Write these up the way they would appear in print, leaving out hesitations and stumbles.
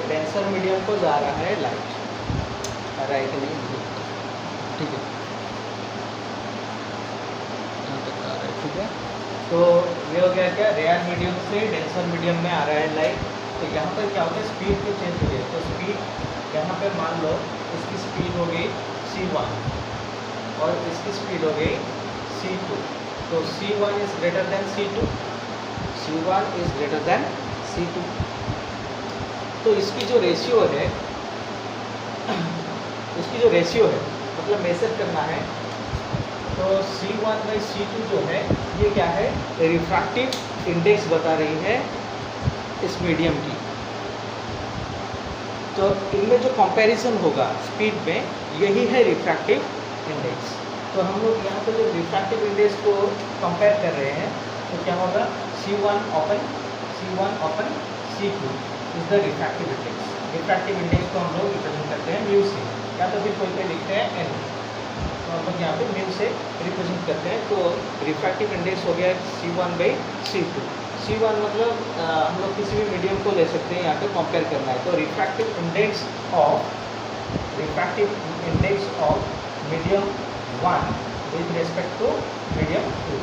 Denser medium को जा रहा है लाइट, आ रहा है कि नहीं, ठीक है, यहाँ तक आ रहा है, ठीक है। तो ये हो गया क्या, रेयर मीडियम से डेंसर मीडियम में आ रहा है लाइट। तो यहाँ पर क्या होता है, स्पीड को चेंज हो गई। तो स्पीड यहाँ पर मान लो इसकी स्पीड हो गई c1 और इसकी स्पीड हो गई c2। तो c1 is greater than c2, c1 is greater than c2। तो इसकी जो रेशियो है, इसकी जो रेशियो है मतलब मेजर करना है, तो c1/c2 जो है ये क्या है, रिफ्रैक्टिव इंडेक्स बता रही है इस मीडियम की। तो इनमें जो कंपैरिजन होगा स्पीड में, यही है रिफ्रैक्टिव इंडेक्स। तो हम लोग यहाँ पे जो रिफ्रैक्टिव इंडेक्स को कंपेयर कर रहे हैं, तो क्या होगा, c1 upon c2 is the refractive index. Refractive index को हम लोग रिप्रेजेंट करते हैं म्यू से, या तो फिर कोई पे लिखते हैं n, तो हम लोग यहाँ पे म्यू से रिप्रेजेंट करते हैं। तो रिफ्रैक्टिव इंडेक्स हो गया c1/c2। c1 मतलब हम लोग किसी भी मीडियम को ले सकते हैं, यहाँ पे कंपेयर करना है। तो refractive index of medium 1 with respect to medium 2।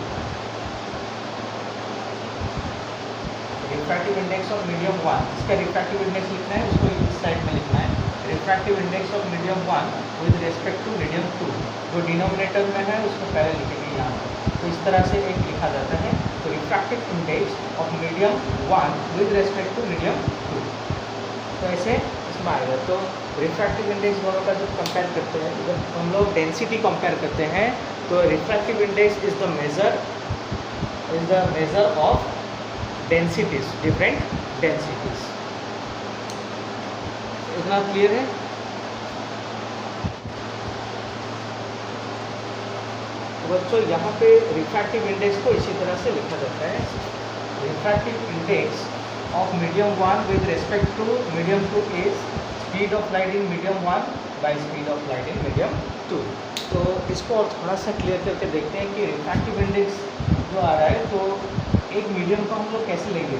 Refractive index of medium 1, इसका रिफ्रैक्टिव इंडेक्स लिखना है, उसको इस स्लाइड में लिखना है। Refractive index of medium 1 with respect to medium 2, जो डिनोमिनेटर में है उसको पहले लिखेंगे यहाँ पर। तो इस तरह से एक लिखा जाता है। तो refractive index of medium 1 with respect to medium 2, तो ऐसे इसमें आएगा। तो रिफ्रैक्टिव इंडेक्स दोनों का जब कंपेयर करते हैं, जब हम लोग डेंसिटी कंपेयर करते हैं, तो refractive index is the measure of densities, different densities. इतना क्लियर है? बच्चों यहाँ पे रिफ्रैक्टिव इंडेक्स को इसी तरह से लिखा जाता है। Refractive index of medium 1 with respect to medium 2 is speed of light in medium 1 by speed of light in medium 2। तो इसको और थोड़ा सा क्लियर करके देखते हैं कि रिफ्रैक्टिव इंडेक्स जो आ रहा है, तो एक मीडियम को हम लोग कैसे लेंगे,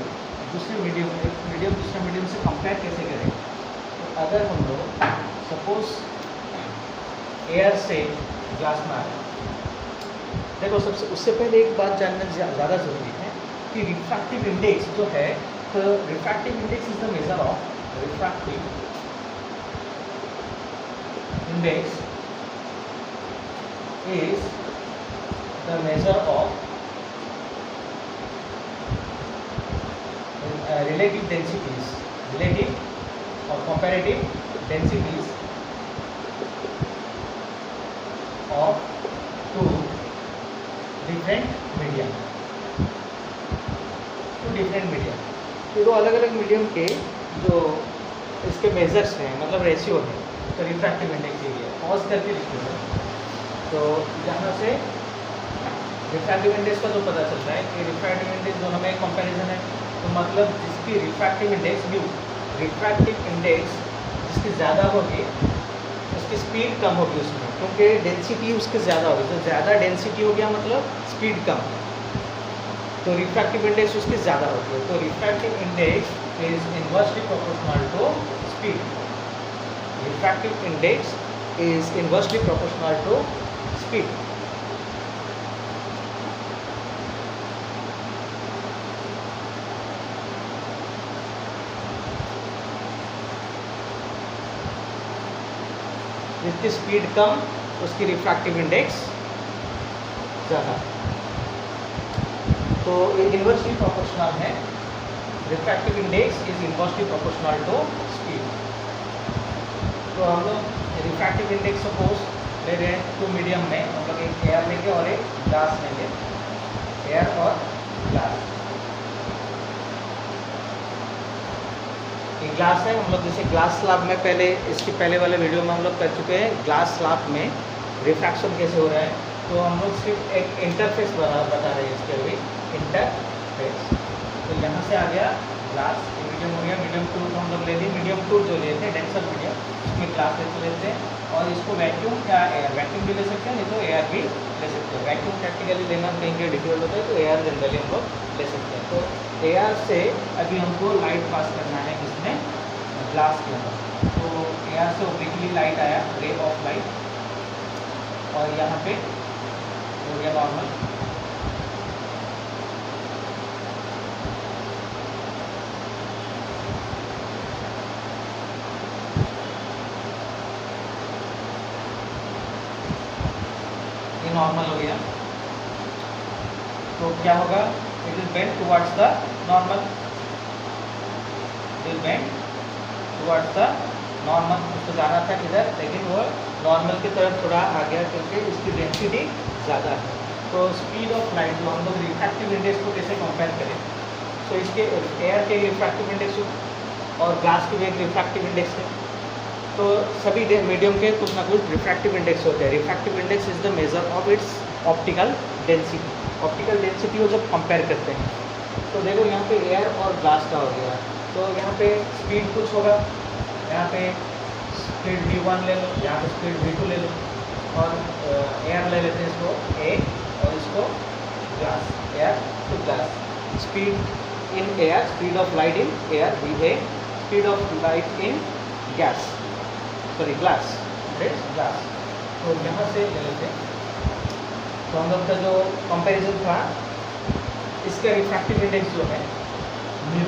दूसरे मीडियम दूसरे मीडियम से कंपेयर कैसे करेंगे। तो अगर हम लोग सपोज एयर से ग्लास में आ रहे हैं, देखो सबसे उससे पहले एक बात जानना ज़्यादा ज़रूरी है कि रिफ्रैक्टिव इंडेक्स जो है, तो refractive index is the measure of refractive index is the measure of relative densities, relative or comparative densities of two different medium, ये दो अलग अलग मीडियम के जो इसके मेजर्स हैं, मतलब रेशियो है। तो रिफ्रैक्टिव इंडेक्स ये है, पॉज करके लिखिए। तो यहाँ से रिफ्रैक्टिव इंडेक्स का जो पता चलता है कि रिफ्रैक्टिव इंडेक्स दोनों में कंपैरिजन है। तो मतलब जिसकी refractive index mu, refractive index जिसकी ज़्यादा होगी उसकी स्पीड कम होगी उसमें, क्योंकि डेंसिटी उसके ज़्यादा होगी। तो ज़्यादा डेंसिटी हो गया मतलब स्पीड कम, तो रिफ्रैक्टिव इंडेक्स उसकी ज़्यादा होती है। तो refractive index is inversely proportional to speed. Refractive index is inversely proportional to speed. जिसकी स्पीड कम उसकी रिफ्रैक्टिव इंडेक्स ज़्यादा। तो ये इनवर्सली प्रोपोर्शनल है। Refractive index is inversely proportional to speed. तो हम लोग रिफ्रैक्टिव इंडेक्स सपोज ले रहे हैं टू मीडियम में, मतलब एक एयर लेंगे और एक ग्लास लेंगे, एयर और ग्लास। एक ग्लास है, हम लोग जैसे ग्लास स्लैब में पहले इसके पहले वाले वीडियो में हम लोग कर चुके हैं, ग्लास स्लैब में रिफ्रैक्शन कैसे हो रहा है। तो हम लोग सिर्फ एक इंटरफेस बता रहे हैं इसके लिए, इंटरफेस। तो यहाँ से आ गया ग्लास, मीडियम हो गया, मीडियम 2 तो हम लोग ले लिए, मीडियम 2 जो लिए थे डेंसर मीडियम, उसमें ग्लास लेते हैं और इसको वैक्यूम या एयर, वैक्यूम भी ले सकते हैं, नहीं तो एयर भी ले सकते हैं। वैक्यूम प्रैक्टिकली लेना कहीं कहीं डिफिकल्ट होता है, तो एयर जनरली हम लोग ले सकते हैं। तो एयर से अभी हमको लाइट पास करना है किसमें, ग्लास के अंदर। तो यहाँ से ओब्लिकली लाइट आया, रे ऑफ लाइट, और यहाँ पे हो गया नॉर्मल। ये नॉर्मल हो गया। तो क्या होगा, it will bend towards the normal, it will bend towards the normal. उसको जाना था किधर, लेकिन वो नॉर्मल की तरफ थोड़ा आ गया क्योंकि इसकी डेंसिटी ज़्यादा है। तो स्पीड ऑफ लाइट जो हम लोग रिफ्रैक्टिव इंडेक्स को कैसे कंपेयर करें, तो इसके एयर के रिफ्रैक्टिव इंडेक्स और ग्लास की भी एक रिफ्रैक्टिव इंडेक्स है। तो सभी मीडियम के कुछ ना कुछ रिफ्रैक्टिव इंडेक्स होते हैं। Refractive index is the measure of its optical density. Optical density को जब कंपेयर करते हैं, तो देखो यहाँ पे एयर और ग्लास का हो गया, तो यहाँ पे स्पीड कुछ होगा, यहाँ पे स्पीड v1 ले लो, यहाँ पे स्पीड v2 ले लो, और एयर ले लेते हैं इसको ए, और इसको glass, air to glass. Speed in air, speed of light in air va, speed of light in gas, sorry glass, glass. तो यहाँ से ले लेते हैं। तो हम लोग का जो कंपैरिजन था, इसका रिफ्रैक्टिव इंडेक्स जो है म्यू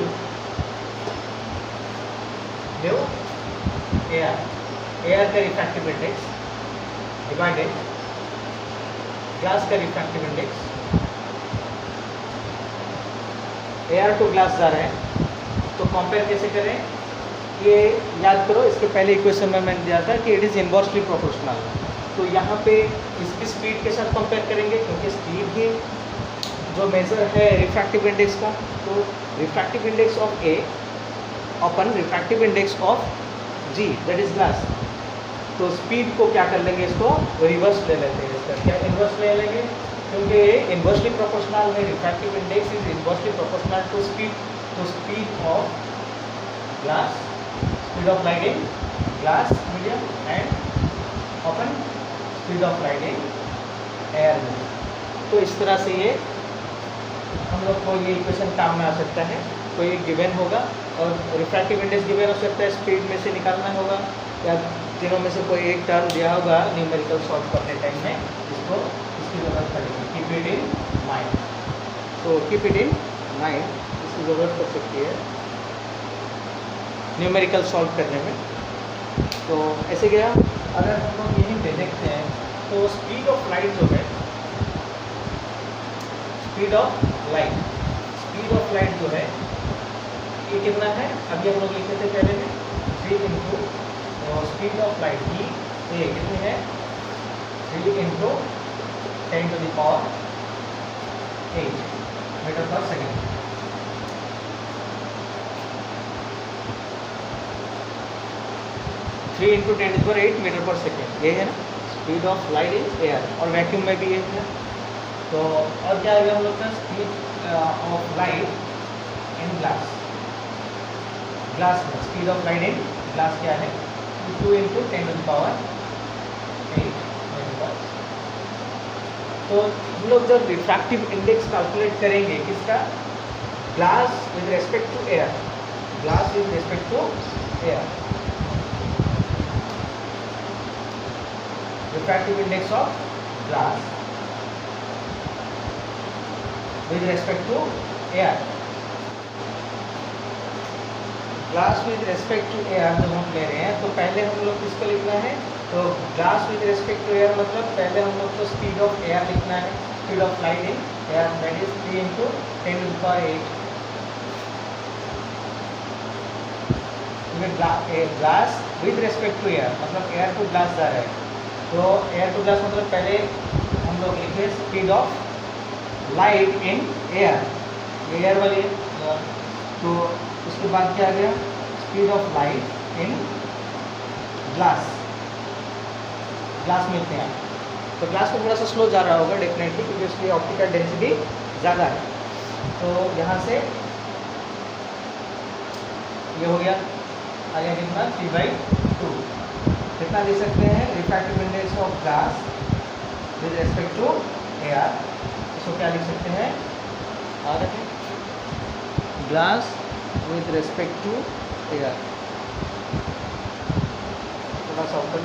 एयर, एयर का रिफ्रैक्टिव इंडेक्स डिवाइडेड ग्लास का refractive index. Air to glass जा रहे हैं, तो कंपेयर कैसे करें, ये याद करो, इसके पहले इक्वेशन में मैंने दिया था कि इट इज़ इनवर्सली प्रोपोर्शनल। तो यहाँ पे इसकी स्पीड के साथ कंपेयर करेंगे, क्योंकि स्पीड ही जो मेजर है रिफ्रैक्टिव इंडेक्स का। तो refractive index of A upon refractive index of G, that is glass. तो स्पीड को क्या कर लेंगे, इसको रिवर्स ले लेते हैं। इसका क्या इन्वर्स ले लेंगे, क्योंकि इन्वर्सली प्रोपोर्शनल है, refractive index is inversely proportional to speed. तो speed of glass, speed of light in glass medium, and अपन speed of light in air medium. तो इस तरह से ये हम लोग को ये इक्वेशन काम में आ सकता है। कोई एक गिवन होगा और रिफ्रैक्टिव इंडेक्स गिवन हो सकता है, स्पीड में से निकालना होगा, या तीनों में से कोई एक टर्म दिया होगा न्यूमेरिकल सॉल्व करने टाइम में, इसको इसकी ज़रूरत पड़ेगी। Keep it in mind. तो कीप इट इन माइंड, इसकी ज़रूरत पड़ सकती है न्यूमेरिकल सॉल्व करने में। तो ऐसे गया। अगर हम लोग यहीं पे देखते हैं, तो स्पीड ऑफ लाइट जो है, स्पीड ऑफ लाइट जो है, ये कितना है, अभी हम लोग लिखे थे पहले में 3 इंटू स्पीड ऑफ लाइट की, ये कितनी है 3 into 10 to the power 8 metre per second. Three into 10 to the power 8 metre per second, ये है ना speed of light in air, और वैक्यूम में भी ये है। तो और क्या है हम लोग का, speed of light in glass, glass में speed of light in glass क्या है 2 into 10 to the power 8 metre. तो हम लोग जब रिफ्रैक्टिव इंडेक्स कैलकुलेट करेंगे किसका, glass with respect to air, glass with respect to air, refractive index of glass with respect to air. Glass with respect to air जब हम ले रहे हैं, तो पहले हम लोग किसको लिखना है, तो glass with respect to air मतलब पहले हम लोग को स्पीड ऑफ एयर लिखना है, speed of light in air, that is 3 into 10 to the power 8। Glass with respect to air मतलब एयर टू ग्लास जा रहा है, तो एयर टू ग्लास मतलब पहले हम लोग लिखे speed of light in air, air वाली है। तो उसके बाद क्या आ गया, speed of light in glass, glass मिलते हैं। तो ग्लास में थोड़ा सा स्लो जा रहा होगा डेफिनेटली, क्योंकि उसकी ऑप्टिकल डेंसिटी ज़्यादा है। तो यहाँ से ये हो गया, आ गया कितना 3/2। कितना दे सकते हैं, refractive index of glass with respect to air, इसको क्या लिख सकते हैं, आ रखे glass with respect to air, थोड़ा सा ऊपर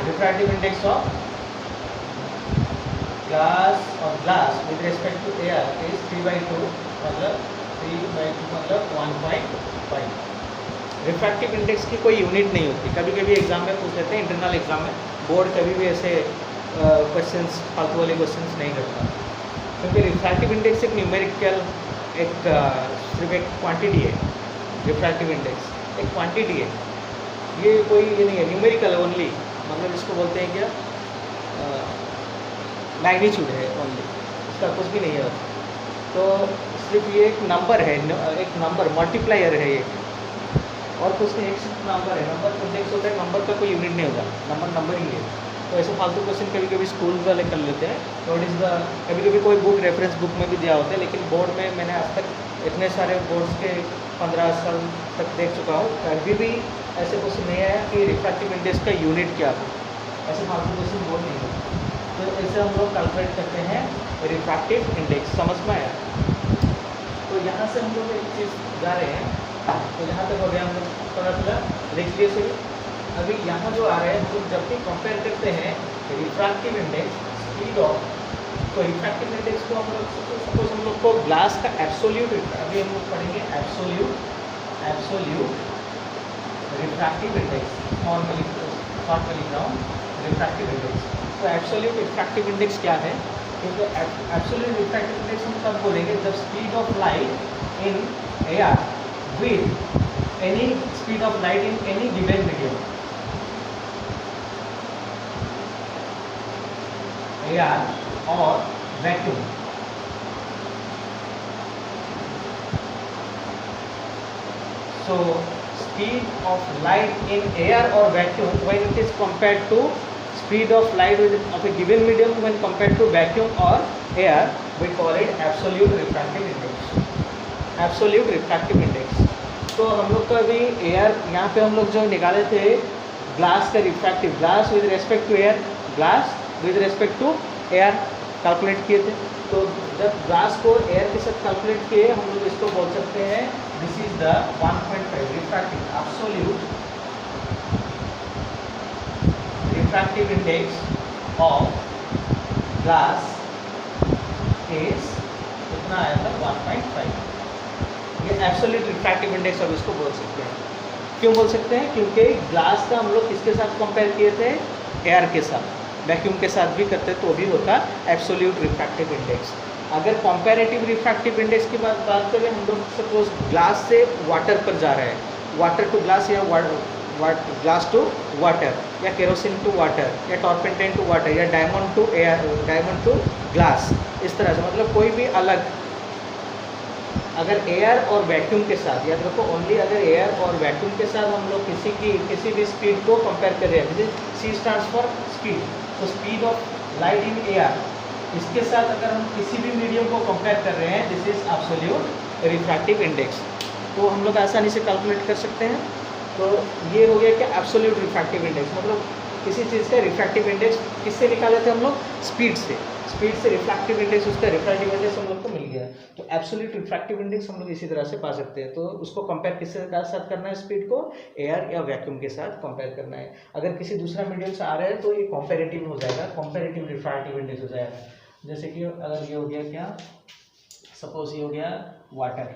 refractive index of glass with respect to air is 3/2 मतलब 3/2 मतलब 1.5। रिफ्रैक्टिव इंडेक्स की कोई यूनिट नहीं होती, कभी कभी एग्जाम में पूछ लेते हैं, इंटरनल एग्जाम में बोर्ड कभी भी ऐसे क्वेश्चंस फालतू वाले क्वेश्चंस नहीं करता, क्योंकि रिफ्रैक्टिव इंडेक्स एक न्यूमेरिकल सिर्फ एक क्वांटिटी है। रिफ्रैक्टिव इंडेक्स एक क्वांटिटी है, ये कोई ये नहीं है, न्यूमेरिकल है ओनली, मतलब इसको बोलते हैं क्या, मैग्नीट्यूड है ओनली, इसका कुछ भी नहीं है। तो सिर्फ ये एक नंबर है, एक नंबर मल्टीप्लायर है ये, और कुछ नहीं, एक सिर्फ नंबर है। नंबर इंडेक्स होता है, नंबर का कोई यूनिट नहीं होगा, नंबर ही है। तो ऐसे फालतू क्वेश्चन कभी कभी स्कूल वाले कर लेते हैं, तो इट इज़ द कभी कभी कोई बुक रेफरेंस बुक में भी दिया होता है, लेकिन बोर्ड में मैंने आज तक इतने सारे बोर्ड्स के 15 साल तक देख चुका हूँ, कभी भी ऐसे क्वेश्चन नहीं आया कि रिफ्रैक्टिव इंडेक्स का यूनिट क्या हो, ऐसे फालतू क्वेश्चन बोर्ड नहीं होता। तो ऐसे हम लोग कैलकुलेट करते हैं रिफ्रैक्टिव इंडेक्स, समझ में आया। तो यहाँ से हम लोग एक चीज़ जा रहे हैं, तो यहाँ तक हो गया, हम लोग थोड़ा लिख लिए सही। अभी यहाँ जो आ रहा है, तो जब भी कंपेयर करते हैं रिफ्रैक्टिव इंडेक्स स्पीड ऑफ, तो रिफ्रैक्टिव इंडेक्स को हम लोग सपोज हम लोग को ग्लास का एब्सोल्यूट, अभी हम लोग पढ़ेंगे एब्सोल्यूट रिफ्रैक्टिव इंडेक्स, शॉर्ट में लिख रहा हूँ रिफ्रैक्टिव इंडेक्स। तो एब्सोल्यूट रिफ्रैक्टिव इंडेक्स क्या है, क्योंकि एब्सोल्यूट रिफ्रैक्टिव इंडेक्स हम तब बोलेंगे जब speed of light in air with any speed of light in any given medium, air और vacuum, so speed of light in air or vacuum when it is compared to speed of light of a given medium when compared to vacuum or air, we call it absolute refractive index, absolute refractive index। तो हम लोग का अभी air, यहाँ पे हम लोग जो निकाले थे ग्लास का refractive, glass with respect to air, glass with respect to air calculate किए थे। तो जब ग्लास को एयर के साथ कैलकुलेट किए, हम लोग इसको बोल सकते हैं this is the 1.5 refractive absolute refractive index of glass is कितना आया था 1.5। ये एब्सोल्यूट रिफ्रैक्टिव इंडेक्स अब इसको बोल सकते हैं। क्यों बोल सकते हैं, क्योंकि ग्लास का हम लोग किसके साथ कंपेयर किए थे, एयर के साथ, वैक्यूम के साथ भी करते तो भी होता एब्सोल्यूट रिफ्रैक्टिव इंडेक्स। अगर कंपैरेटिव रिफ्रैक्टिव इंडेक्स की बात करें, हम लोग सपोज ग्लास से वाटर पर जा रहे हैं, वाटर टू ग्लास या ग्लास टू वाटर, या केरोसिन टू वाटर, या टॉर्पेंटाइन टू वाटर, या diamond to air, diamond to glass, इस तरह से, मतलब कोई भी अलग, अगर एयर और वैक्यूम के साथ, याद रखो ओनली अगर एयर और वैक्यूम के साथ हम लोग किसी भी स्पीड को कंपेयर कर रहे हैं, जैसे सी स्टैंड्स फॉर स्पीड, तो speed of light in air, इसके साथ अगर हम किसी भी मीडियम को कंपेयर कर रहे हैं, this is absolute refractive index. तो हम लोग आसानी से कैलकुलेट कर सकते हैं। तो ये हो गया कि एब्सोल्यूट रिफ्रैक्टिव इंडेक्स, मतलब किसी चीज़ का रिफ्रैक्टिव इंडेक्स किससे निकाले थे हम लोग, स्पीड से रिफ्रैक्टिव इंडेक्स, उसका रिफ्रैक्टिव इंडेक्स हम लोग को मिल गया। तो एब्सोल्यूट रिफ्रैक्टिव इंडेक्स हम लोग इसी तरह से पा सकते हैं। तो उसको कंपेयर किसके साथ करना है, स्पीड को एयर या वैक्यूम के साथ कंपेयर करना है। अगर किसी दूसरा मीडियम से आ रहा है तो ये कंपेरेटिव हो जाएगा, कंपेरेटिव रिफ्रैक्टिव इंडेक्स हो जाएगा। जैसे कि अगर ये हो गया क्या, सपोज ये हो गया वाटर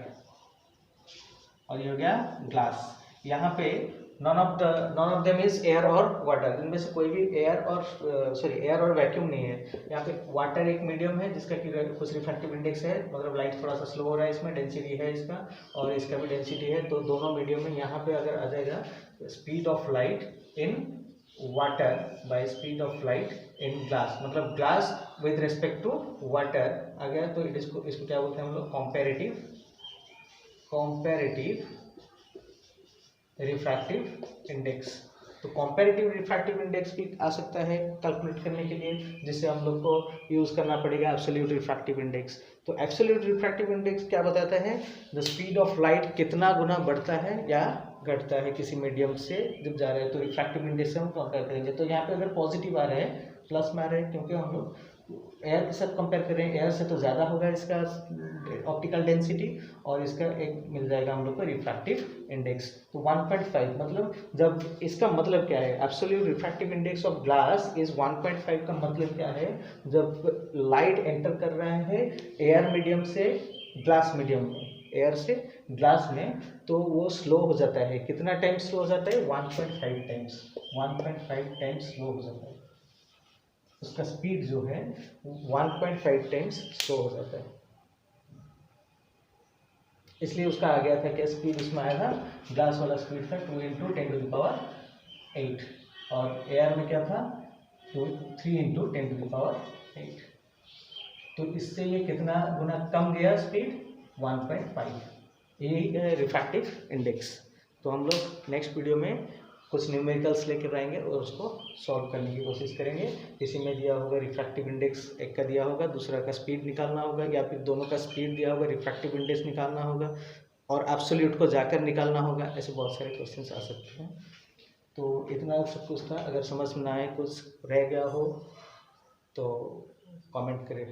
और ये हो गया ग्लास, यहाँ पे none of them is air और वाटर, इनमें से कोई भी एयर और वैक्यूम नहीं है। यहाँ पे वाटर एक मीडियम है जिसका कि कुछ रिफ्रैक्टिव इंडेक्स है, मतलब लाइट थोड़ा सा स्लो हो रहा है, इसमें डेंसिटी है इसका और इसका भी डेंसिटी है, तो दोनों मीडियम में यहाँ पे अगर आ जाएगा speed of light in water by speed of light in glass, मतलब glass with respect to water आ गया, तो इसको क्या बोलते हैं हम लोग, कंपैरेटिव रिफ्रैक्टिव इंडेक्स। तो कंपैरेटिव रिफ्रैक्टिव इंडेक्स भी आ सकता है कैलकुलेट करने के लिए, जिससे हम लोग को यूज़ करना पड़ेगा एब्सोल्यूट रिफ्रैक्टिव इंडेक्स। तो एब्सोल्यूट रिफ्रैक्टिव इंडेक्स क्या बताता है, द स्पीड ऑफ लाइट कितना गुना बढ़ता है या घटता है किसी मीडियम से जब जा रहे हैं, तो रिफ्रैक्टिव इंडेक्स से हम कंपेयर करेंगे। तो यहाँ पे अगर पॉजिटिव आ रहे हैं, प्लस में आ रहे हैं, क्योंकि हम लोग एयर के साथ कंपेयर करें, एयर से तो ज़्यादा होगा इसका ऑप्टिकल डेंसिटी, और इसका एक मिल जाएगा हम लोग को रिफ्रैक्टिव इंडेक्स। तो 1.5 मतलब, जब इसका मतलब क्या है, absolute refractive index of glass is 1.5 का मतलब क्या है, जब लाइट एंटर कर रहा है एयर मीडियम से ग्लास मीडियम में, एयर से ग्लास में, तो वो स्लो हो जाता है। कितना टाइम स्लो हो जाता है? 1.5 टाइम्स, 1.5 टाइम्स स्लो हो जाता है। उसका स्पीड जो है 1.5 टाइम्स स्लो हो जाता है। इसलिए उसका आ गया था क्या स्पीड, उसमें आया था, ग्लास वाला स्पीड था 2 × 10⁸, और एयर में क्या था 3 × 10⁸। तो इससे ये कितना गुना कम गया स्पीड? 1.5। यही है रिफ्रैक्टिव इंडेक्स। तो हम लोग नेक्स्ट वीडियो में कुछ न्यूमेरिकल्स लेकर आएंगे और उसको सॉल्व करने की कोशिश करेंगे। इसी में दिया होगा रिफ्रैक्टिव इंडेक्स, एक का दिया होगा, दूसरा का स्पीड निकालना होगा, या फिर दोनों का स्पीड दिया होगा, रिफ्रैक्टिव इंडेक्स निकालना होगा, और एब्सोल्यूट को जाकर निकालना होगा। ऐसे बहुत सारे क्वेश्चंस आ सकते हैं। तो इतना सब कुछ था। अगर समझ में ना आए, कुछ रह गया हो तो कमेंट करें।